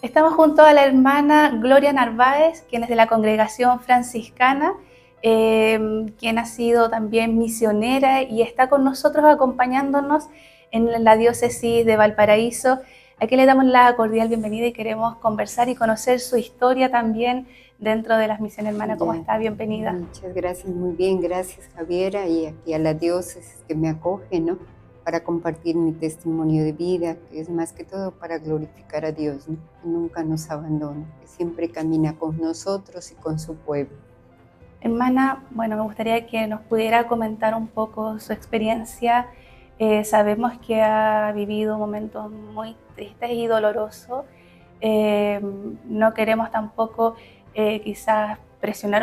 Estamos junto a la hermana Gloria Narváez, quien es de la congregación franciscana, quien ha sido también misionera y está con nosotros acompañándonos en la diócesis de Valparaíso. Aquí le damos la cordial bienvenida y queremos conversar y conocer su historia también dentro de las misiones. Hermana, ¿cómo Ya, está? Bienvenida. muchas gracias, muy bien, gracias Javiera y aquí a la diócesis que me acoge, ¿no? Para compartir mi testimonio de vida, que es más que todo para glorificar a Dios, ¿no? Que nunca nos abandona, que siempre camina con nosotros y con su pueblo. Hermana, bueno, me gustaría que nos pudiera comentar un poco su experiencia. Sabemos que ha vivido momentos muy tristes y dolorosos. No queremos tampoco quizás presionar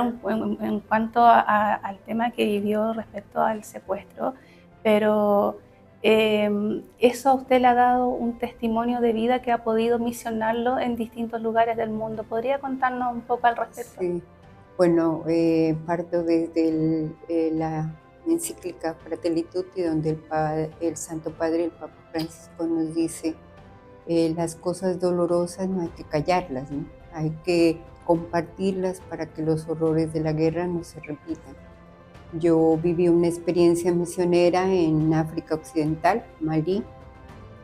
en cuanto al tema que vivió respecto al secuestro, pero eso a usted le ha dado un testimonio de vida que ha podido misionarlo en distintos lugares del mundo. ¿Podría contarnos un poco al respecto? Sí, bueno, parto desde la encíclica Fratelli Tutti, donde el Santo Padre, el Papa Francisco, nos dice las cosas dolorosas no hay que callarlas, ¿no? Hay que compartirlas para que los horrores de la guerra no se repitan. Yo viví una experiencia misionera en África Occidental, Malí,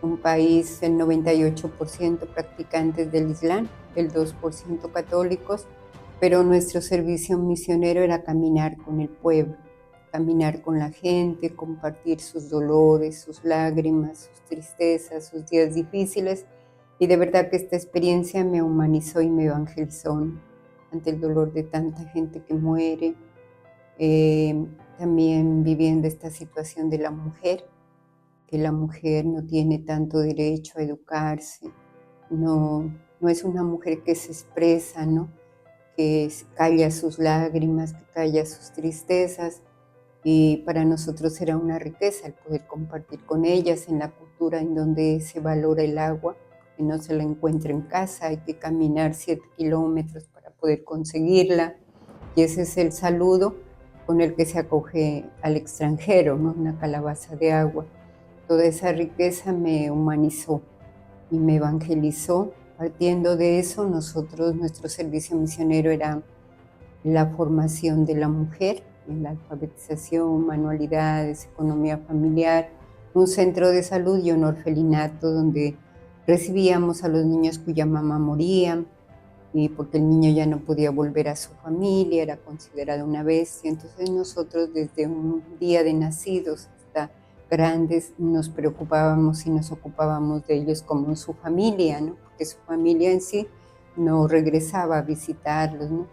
un país el 98% practicantes del Islam, el 2% católicos, pero nuestro servicio misionero era caminar con el pueblo, caminar con la gente, compartir sus dolores, sus lágrimas, sus tristezas, sus días difíciles. Y de verdad que esta experiencia me humanizó y me evangelizó, ¿no? Ante el dolor de tanta gente que muere. También viviendo esta situación de la mujer, que la mujer no tiene tanto derecho a educarse, no es una mujer que se expresa, ¿no? Que calla sus lágrimas, que calla sus tristezas, y para nosotros era una riqueza el poder compartir con ellas en la cultura en donde se valora el agua, que no se la encuentra en casa, hay que caminar 7 kilómetros para poder conseguirla, y ese es el saludo con el que se acoge al extranjero, ¿no? Una calabaza de agua. Toda esa riqueza me humanizó y me evangelizó. Partiendo de eso, nuestro servicio misionero era la formación de la mujer, en la alfabetización, manualidades, economía familiar, un centro de salud y un orfelinato donde recibíamos a los niños cuya mamá moría, y porque el niño ya no podía volver a su familia, era considerada una bestia. Entonces nosotros desde un día de nacidos hasta grandes nos preocupábamos y nos ocupábamos de ellos como su familia, ¿no? Porque su familia en sí no regresaba a visitarlos, ¿no?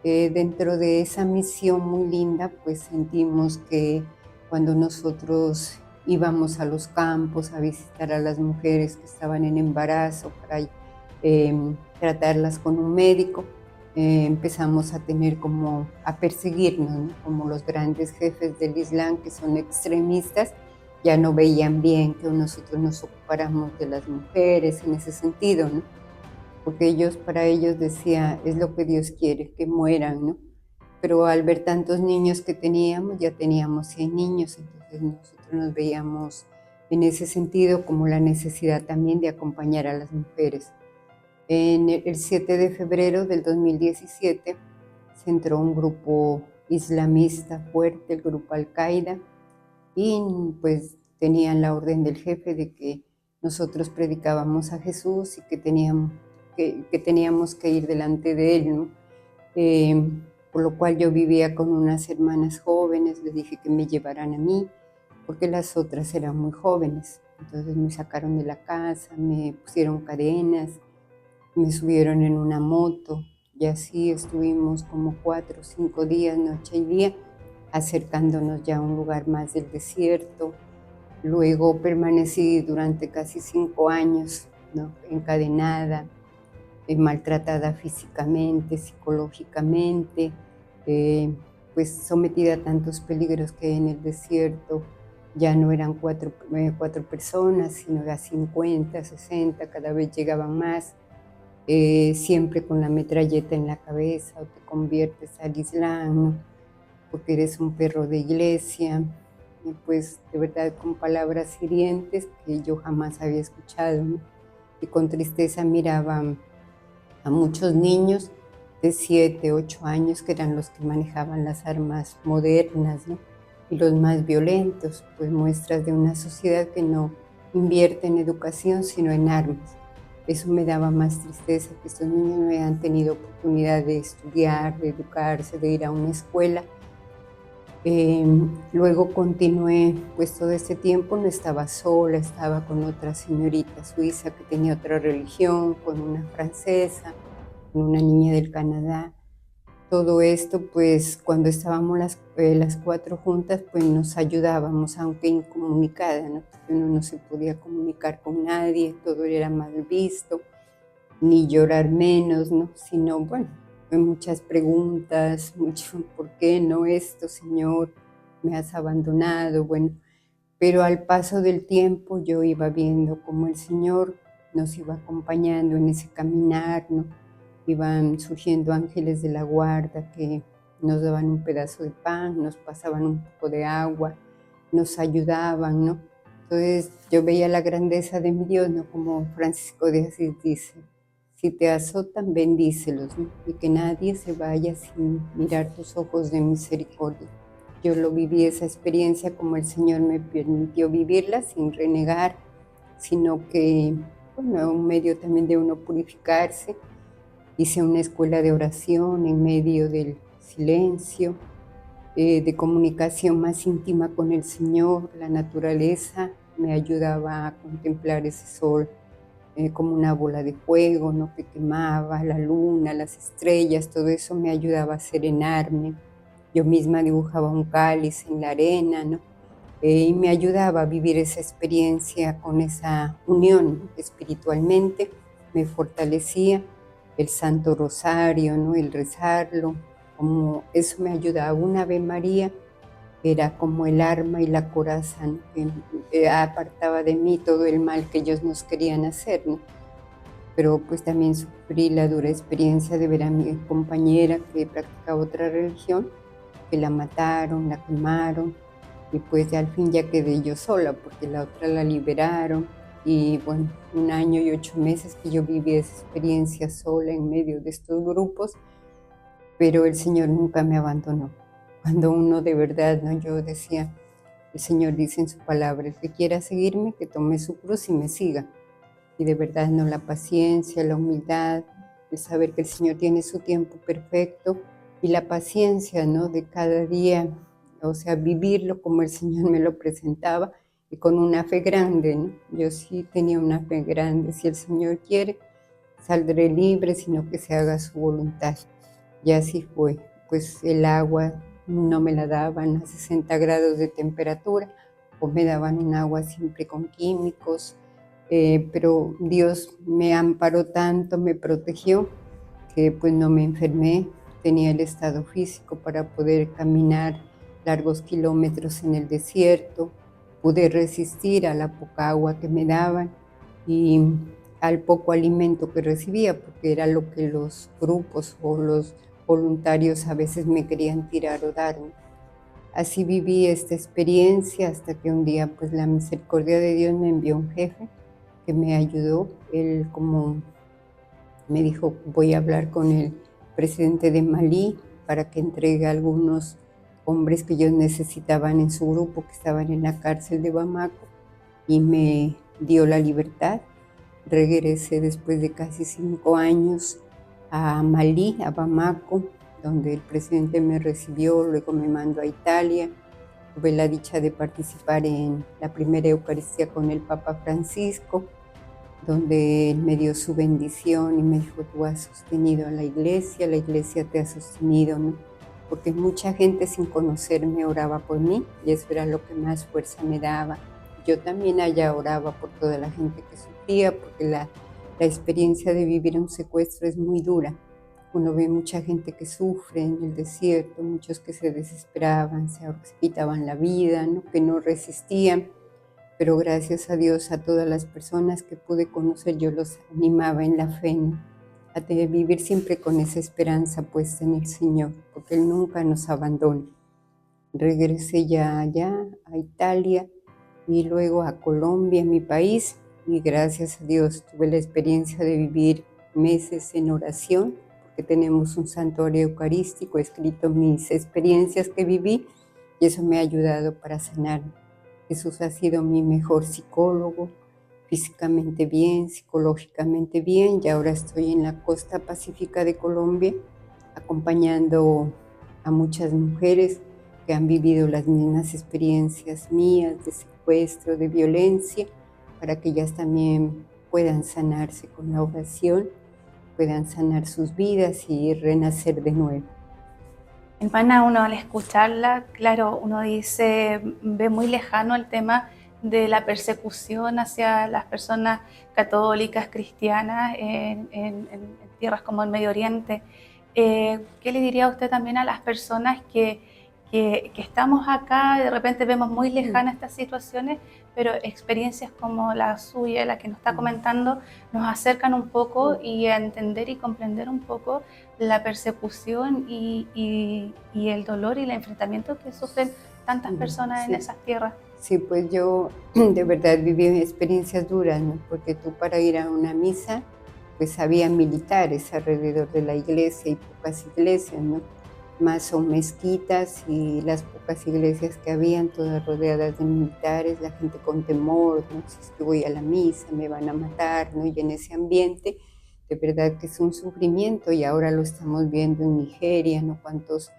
Dentro de esa misión muy linda, pues sentimos que cuando nosotros íbamos a los campos a visitar a las mujeres que estaban en embarazo para tratarlas con un médico, empezamos a tener como a perseguirnos, ¿no? Como los grandes jefes del Islam, que son extremistas, ya no veían bien que nosotros nos ocupáramos de las mujeres en ese sentido, ¿no? Porque para ellos decía, es lo que Dios quiere, que mueran, ¿no? Pero al ver tantos niños que teníamos, ya teníamos 100 niños, entonces nosotros nos veíamos en ese sentido como la necesidad también de acompañar a las mujeres. En el 7 de febrero del 2017 se entró un grupo islamista fuerte, el grupo Al-Qaeda, y pues tenían la orden del jefe de que nosotros predicábamos a Jesús y que teníamos que ir delante de él, ¿no? Por lo cual yo vivía con unas hermanas jóvenes, les dije que me llevaran a mí, porque las otras eran muy jóvenes. Entonces me sacaron de la casa, me pusieron cadenas, me subieron en una moto, y así estuvimos como 4 o 5 días, noche y día, acercándonos ya a un lugar más del desierto. Luego permanecí durante casi 5 años, ¿no? Encadenada, maltratada físicamente, psicológicamente, pues sometida a tantos peligros que en el desierto ya no eran cuatro personas, sino ya 50, 60, cada vez llegaban más, siempre con la metralleta en la cabeza, o te conviertes al Islam, ¿no? Porque eres un perro de iglesia, y pues de verdad con palabras hirientes que yo jamás había escuchado, ¿no? y con tristeza miraba a muchos niños de 7, 8 años que eran los que manejaban las armas modernas, ¿no? Y los más violentos, pues muestras de una sociedad que no invierte en educación sino en armas. Eso me daba más tristeza, que estos niños no hayan tenido oportunidad de estudiar, de educarse, de ir a una escuela. Luego continué, pues todo este tiempo no estaba sola, estaba con otra señorita suiza que tenía otra religión, con una francesa, con una niña del Canadá. Todo esto, pues cuando estábamos las 4 juntas, pues nos ayudábamos, aunque incomunicada, ¿no? Porque uno no se podía comunicar con nadie, todo era mal visto, ni llorar menos, ¿no? Sino, bueno, muchas preguntas, mucho, ¿por qué no esto, Señor? ¿Me has abandonado? Bueno, pero al paso del tiempo yo iba viendo cómo el Señor nos iba acompañando en ese caminar, ¿no? Iban surgiendo ángeles de la guarda que nos daban un pedazo de pan, nos pasaban un poco de agua, nos ayudaban, ¿no? Entonces yo veía la grandeza de mi Dios, ¿no? Como Francisco de Asís dice, si te azotan, bendícelos, ¿no? Y que nadie se vaya sin mirar tus ojos de misericordia. Yo lo viví esa experiencia como el Señor me permitió vivirla, sin renegar, sino que, bueno, un medio también de uno purificarse. Hice una escuela de oración en medio del silencio, de comunicación más íntima con el Señor. La naturaleza me ayudaba a contemplar ese sol como una bola de fuego, ¿no? Que quemaba, la luna, las estrellas, todo eso me ayudaba a serenarme. Yo misma dibujaba un cáliz en la arena, ¿no? Y me ayudaba a vivir esa experiencia con esa unión espiritualmente, me fortalecía el Santo Rosario, ¿no? El rezarlo, como eso me ayudaba. Una Ave María era como el arma y la coraza, ¿no? Que apartaba de mí todo el mal que ellos nos querían hacer, ¿no? Pero pues también sufrí la dura experiencia de ver a mi compañera que practicaba otra religión, que la mataron, la quemaron, y pues al fin ya quedé yo sola, porque la otra la liberaron. Y bueno, 1 año y 8 meses que yo viví esa experiencia sola en medio de estos grupos, pero el Señor nunca me abandonó. Cuando uno de verdad, ¿no? Yo decía, el Señor dice en su palabra, el que quiera seguirme, que tome su cruz y me siga. Y de verdad, ¿no? La paciencia, la humildad, el saber que el Señor tiene su tiempo perfecto y la paciencia, ¿no? De cada día, o sea, vivirlo como el Señor me lo presentaba y con una fe grande, ¿no? Yo sí tenía una fe grande, si el Señor quiere, saldré libre, sino que se haga su voluntad. Y así fue, pues el agua no me la daban a 60 grados de temperatura, o me daban un agua siempre con químicos, pero Dios me amparó tanto, me protegió, que pues no me enfermé, tenía el estado físico para poder caminar largos kilómetros en el desierto, pude resistir a la poca agua que me daban y al poco alimento que recibía, porque era lo que los grupos o los voluntarios a veces me querían tirar o dar, ¿no? Así viví esta experiencia hasta que un día, pues la misericordia de Dios me envió un jefe que me ayudó. Él como me dijo, voy a hablar con el presidente de Malí para que entregue a algunos hombres que ellos necesitaban en su grupo, que estaban en la cárcel de Bamako, y me dio la libertad. Regresé después de casi 5 años a Malí, a Bamako, donde el presidente me recibió, luego me mandó a Italia. Tuve la dicha de participar en la primera Eucaristía con el Papa Francisco, donde él me dio su bendición y me dijo, tú has sostenido a la iglesia te ha sostenido, ¿no? Porque mucha gente sin conocerme oraba por mí y eso era lo que más fuerza me daba. Yo también allá oraba por toda la gente que sufría, porque la experiencia de vivir un secuestro es muy dura. Uno ve mucha gente que sufre en el desierto, muchos que se desesperaban, se quitaban la vida, ¿no? Que no resistían. Pero gracias a Dios, a todas las personas que pude conocer, yo los animaba en la fe, ¿no? A vivir siempre con esa esperanza puesta en el Señor, porque Él nunca nos abandona. Regresé ya allá, a Italia, y luego a Colombia, mi país, y gracias a Dios tuve la experiencia de vivir meses en oración, porque tenemos un santuario eucarístico, he escrito mis experiencias que viví y eso me ha ayudado para sanar. Jesús ha sido mi mejor psicólogo, físicamente bien, psicológicamente bien, y ahora estoy en la costa pacífica de Colombia acompañando a muchas mujeres que han vivido las mismas experiencias mías de secuestro, de violencia, para que ellas también puedan sanarse con la oración, puedan sanar sus vidas y renacer de nuevo. Hermana, uno al escucharla, claro, uno dice, ve muy lejano el tema de la persecución hacia las personas católicas, cristianas, en tierras como el Medio Oriente. ¿Qué le diría usted también a las personas que estamos acá, de repente vemos muy lejanas estas situaciones, pero experiencias como la suya, la que nos está comentando, nos acercan un poco y a entender y comprender un poco la persecución y el dolor y el enfrentamiento que sufren tantas personas en esas tierras? Sí, pues yo de verdad viví experiencias duras, ¿no? Porque tú para ir a una misa, pues había militares alrededor de la iglesia y pocas iglesias, ¿no? Más son mezquitas y las pocas iglesias que habían, todas rodeadas de militares, la gente con temor, ¿no? Si es que voy a la misa, me van a matar, ¿no? Y en ese ambiente, de verdad que es un sufrimiento y ahora lo estamos viendo en Nigeria, ¿no? Cuántos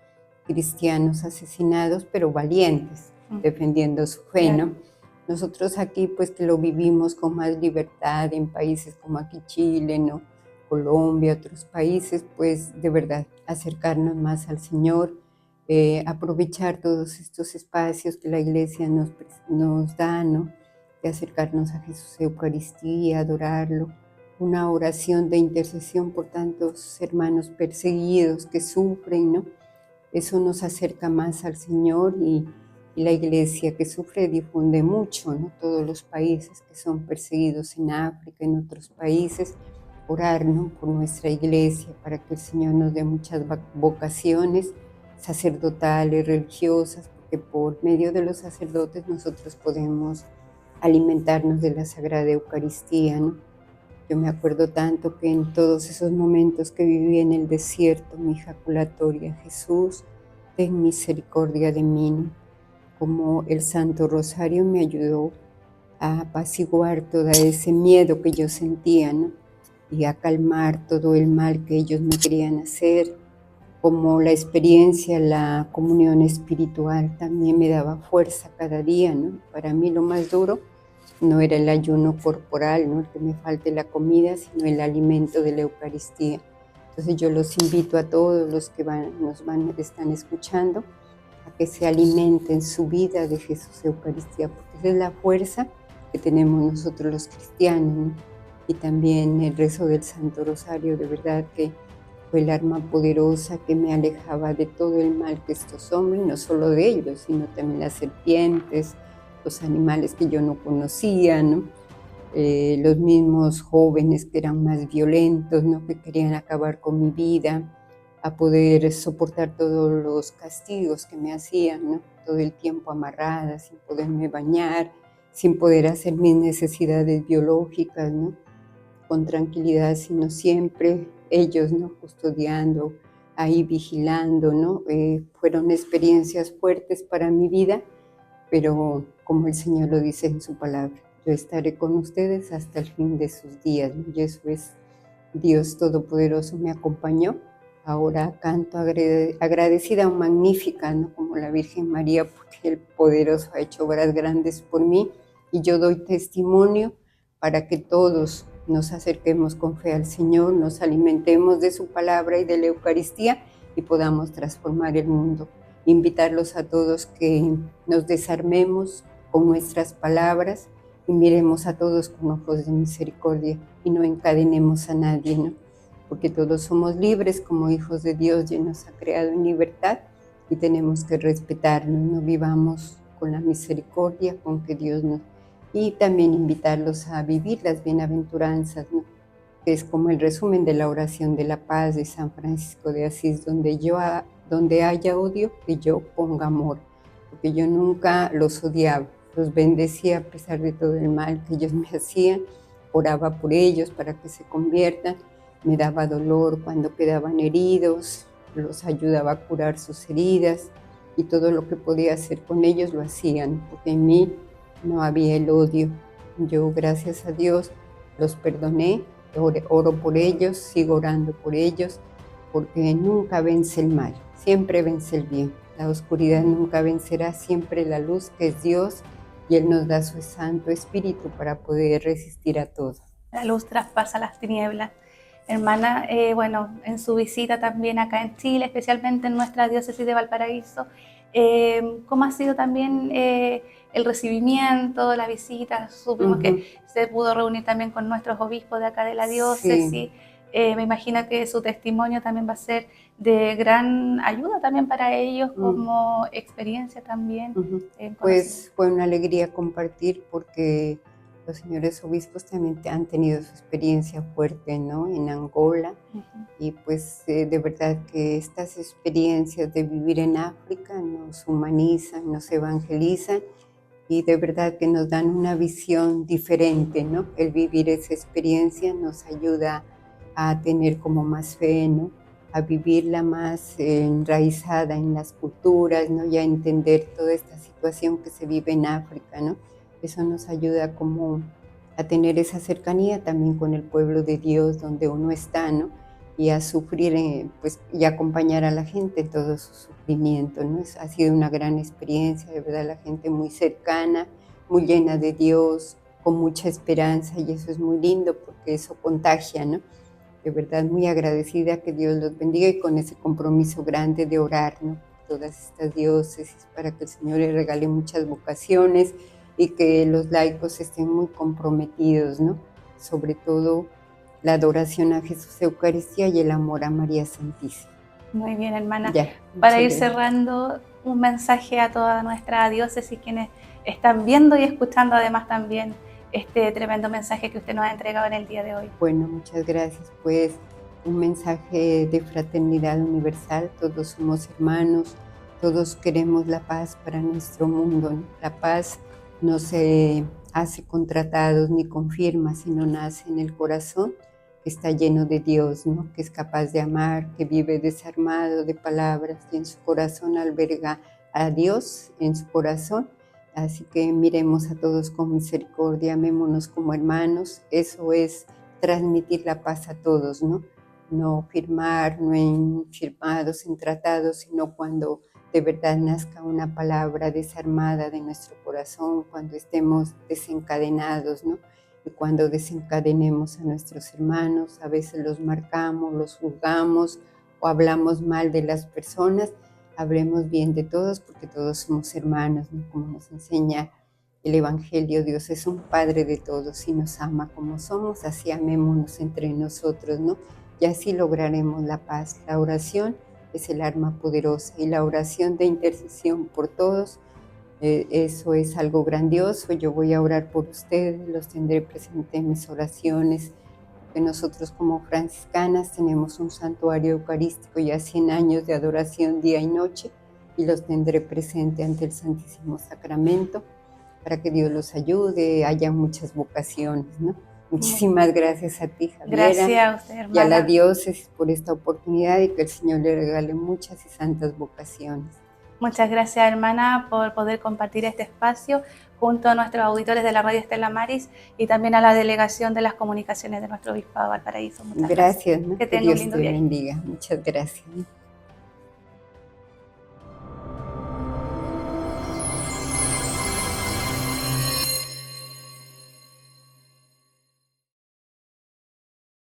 cristianos asesinados, pero valientes, defendiendo su fe, ¿no? Nosotros aquí, pues que lo vivimos con más libertad en países como aquí Chile, ¿no? Colombia, otros países, pues de verdad acercarnos más al Señor, aprovechar todos estos espacios que la Iglesia nos da, ¿no? De acercarnos a Jesús Eucaristía, adorarlo, una oración de intercesión por tantos hermanos perseguidos que sufren, ¿no? Eso nos acerca más al Señor y la Iglesia que sufre difunde mucho, ¿no? Todos los países que son perseguidos en África, en otros países, orar, ¿no? Por nuestra Iglesia para que el Señor nos dé muchas vocaciones sacerdotales, religiosas, porque por medio de los sacerdotes nosotros podemos alimentarnos de la Sagrada Eucaristía, ¿no? Yo me acuerdo tanto que en todos esos momentos que viví en el desierto, mi ejaculatoria, Jesús, ten misericordia de mí, ¿no? Como el Santo Rosario me ayudó a apaciguar todo ese miedo que yo sentía, ¿no? Y a calmar todo el mal que ellos me querían hacer, como la experiencia, la comunión espiritual también me daba fuerza cada día, ¿no? Para mí lo más duro no era el ayuno corporal, ¿no? El que me falte la comida, sino el alimento de la Eucaristía. Entonces yo los invito a todos los que están escuchando a que se alimenten su vida de Jesús Eucaristía, porque esa es la fuerza que tenemos nosotros los cristianos, ¿no? Y también el rezo del Santo Rosario, de verdad que fue el arma poderosa que me alejaba de todo el mal que estos hombres, no solo de ellos, sino también las serpientes, los animales que yo no conocía, ¿no? Los mismos jóvenes que eran más violentos, ¿no? Que querían acabar con mi vida, a poder soportar todos los castigos que me hacían, ¿no? Todo el tiempo amarrada, sin poderme bañar, sin poder hacer mis necesidades biológicas, ¿no? Con tranquilidad, sino siempre ellos, ¿no? Custodiando, ahí vigilando, ¿no? Fueron experiencias fuertes para mi vida, pero como el Señor lo dice en su palabra, yo estaré con ustedes hasta el fin de sus días, ¿no? Y eso es, Dios Todopoderoso me acompañó. Ahora canto agradecida o magnífica, ¿no? Como la Virgen María, porque el Poderoso ha hecho obras grandes por mí y yo doy testimonio para que todos nos acerquemos con fe al Señor, nos alimentemos de su palabra y de la Eucaristía y podamos transformar el mundo. Invitarlos a todos que nos desarmemos con nuestras palabras y miremos a todos con ojos de misericordia y no encadenemos a nadie, ¿no? Porque todos somos libres como hijos de Dios, y nos ha creado en libertad y tenemos que respetarnos, no vivamos con la misericordia con que Dios nos... Y también invitarlos a vivir las bienaventuranzas, ¿no? Que es como el resumen de la oración de la paz de San Francisco de Asís, donde haya odio, que yo ponga amor, porque yo nunca los odiaba, los bendecía a pesar de todo el mal que ellos me hacían, oraba por ellos para que se conviertan, me daba dolor cuando quedaban heridos, los ayudaba a curar sus heridas y todo lo que podía hacer con ellos lo hacían, porque en mí no había el odio. Yo, gracias a Dios, los perdoné, oro por ellos, sigo orando por ellos, porque nunca vence el mal, siempre vence el bien. La oscuridad nunca vencerá, siempre la luz, que es Dios, y Él nos da su Santo Espíritu para poder resistir a todo. La luz traspasa las tinieblas. Hermana, bueno, en su visita también acá en Chile, especialmente en nuestra diócesis de Valparaíso, ¿cómo ha sido también el recibimiento, la visita? Supimos que se pudo reunir también con nuestros obispos de acá de la diócesis. Sí. Me imagino que su testimonio también va a ser de gran ayuda también para ellos, como experiencia también. Pues fue una alegría compartir, porque los señores obispos también han tenido su experiencia fuerte, ¿no?, en Angola. Y pues de verdad que estas experiencias de vivir en África nos humanizan, nos evangelizan y de verdad que nos dan una visión diferente, ¿no? El vivir esa experiencia nos ayuda a tener como más fe, ¿no?, a vivirla más enraizada en las culturas, ¿no?, y a entender toda esta situación que se vive en África, ¿no? Eso nos ayuda como a tener esa cercanía también con el pueblo de Dios donde uno está, ¿no?, y a sufrir, pues, y acompañar a la gente en todo su sufrimiento, ¿no? Ha sido una gran experiencia, de verdad, la gente muy cercana, muy llena de Dios, con mucha esperanza, y eso es muy lindo porque eso contagia, ¿no? De verdad, muy agradecida, que Dios los bendiga, y con ese compromiso grande de orar, ¿no?, por todas estas diócesis, para que el Señor les regale muchas vocaciones y que los laicos estén muy comprometidos, ¿no? Sobre todo la adoración a Jesús Eucaristía y el amor a María Santísima. Muy bien, hermana. Ya, Para ir cerrando, un mensaje a toda nuestra diócesis, quienes están viendo y escuchando además también este tremendo mensaje que usted nos ha entregado en el día de hoy. Bueno, muchas gracias. Pues un mensaje de fraternidad universal, todos somos hermanos, todos queremos la paz para nuestro mundo, ¿no? La paz no se hace con tratados ni con firmas, sino nace en el corazón, que está lleno de Dios, ¿no?, que es capaz de amar, que vive desarmado de palabras, y en su corazón alberga a Dios, en su corazón. Así que miremos a todos con misericordia, amémonos como hermanos. Eso es transmitir la paz a todos, ¿no? No firmar, no en firmados, en tratados, sino cuando de verdad nazca una palabra desarmada de nuestro corazón, cuando estemos desencadenados, ¿no? Y cuando desencadenemos a nuestros hermanos, a veces los marcamos, los juzgamos o hablamos mal de las personas. Hablemos bien de todos, porque todos somos hermanos, ¿no? Como nos enseña el Evangelio, Dios es un Padre de todos y nos ama como somos, así amémonos entre nosotros, ¿no? Y así lograremos la paz. La oración es el arma poderosa, y la oración de intercesión por todos, eso es algo grandioso. Yo voy a orar por ustedes, los tendré presentes en mis oraciones, que nosotros como franciscanas tenemos un santuario eucarístico ya 100 años de adoración día y noche, y los tendré presente ante el Santísimo Sacramento para que Dios los ayude, haya muchas vocaciones, ¿no? Muchísimas gracias a ti, Javiera. Gracias a usted, hermana. Y a la diócesis por esta oportunidad, y que el Señor le regale muchas y santas vocaciones. Muchas gracias, hermana, por poder compartir este espacio junto a nuestros auditores de la Radio Stella Maris y también a la delegación de las comunicaciones de nuestro Obispado de Valparaíso. Muchas gracias. ¿No? Que Que tenga un Dios lindo te día. bendiga. Muchas gracias.